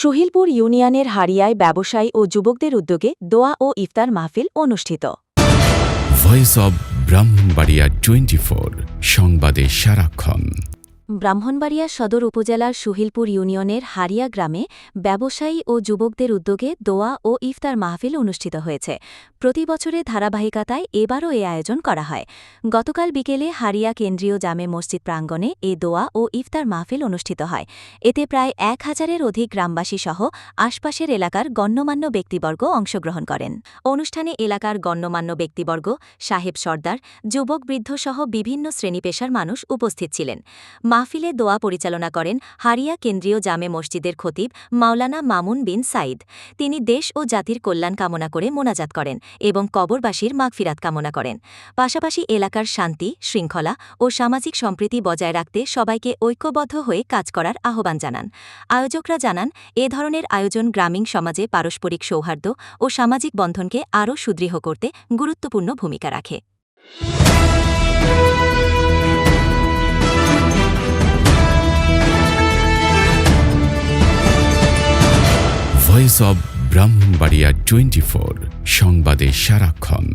সুহিলপুর ইউনিয়নের হারিয়ায় ব্যবসায়ী ও যুবকদের উদ্যোগে দোয়া ও ইফতার মাহফিল অনুষ্ঠিত। ভয়েস অব ব্রাহ্মণবাড়িয়া 24 সংবাদে সারাক্ষণ। ব্রাহ্মণবাড়িয়া সদর উপজেলার সুহিলপুর ইউনিয়নের হারিয়া গ্রামে ব্যবসায়ী ও যুবকদের উদ্যোগে দোয়া ও ইফতার মাহফিল অনুষ্ঠিত হয়েছে। প্রতি বছরের ধারাবাহিকতায় এবারও এ আয়োজন করা হয়। গতকাল বিকেলে হারিয়া কেন্দ্রীয় জামে মসজিদ প্রাঙ্গণে এ দোয়া ও ইফতার মাহফিল অনুষ্ঠিত হয়। এতে প্রায় 1000-এর অধিক গ্রামবাসীসহ আশপাশের এলাকার গণ্যমান্য ব্যক্তিবর্গ অংশগ্রহণ করেন। অনুষ্ঠানে এলাকার গণ্যমান্য ব্যক্তিবর্গ, সাহেব সর্দার, যুবক বৃদ্ধসহ বিভিন্ন শ্রেণীপেশার মানুষ উপস্থিত ছিলেন। মাহফিলে দোয়া পরিচালনা করেন হারিয়া কেন্দ্রীয় জামে মসজিদের খতিব মাওলানা মামুন বিন সাইদ। তিনি দেশ ও জাতির কল্যাণ কামনা করে মোনাজাত করেন এবং কবরবাসীর মাগফিরাত কামনা করেন। পাশাপাশি এলাকার শান্তি, শৃঙ্খলা ও সামাজিক সম্প্রীতি বজায় রাখতে সবাইকে ঐক্যবদ্ধ হয়ে কাজ করার আহ্বান জানান। আয়োজকরা জানান, এ ধরনের আয়োজন গ্রামীণ সমাজে পারস্পরিক সৌহার্দ্য ও সামাজিক বন্ধনকে আরও সুদৃঢ় করতে গুরুত্বপূর্ণ ভূমিকা রাখে। ভয়েস অব ব্রাহ্মণবাড়িয়া 24 সংবাদে সারাক্ষণ।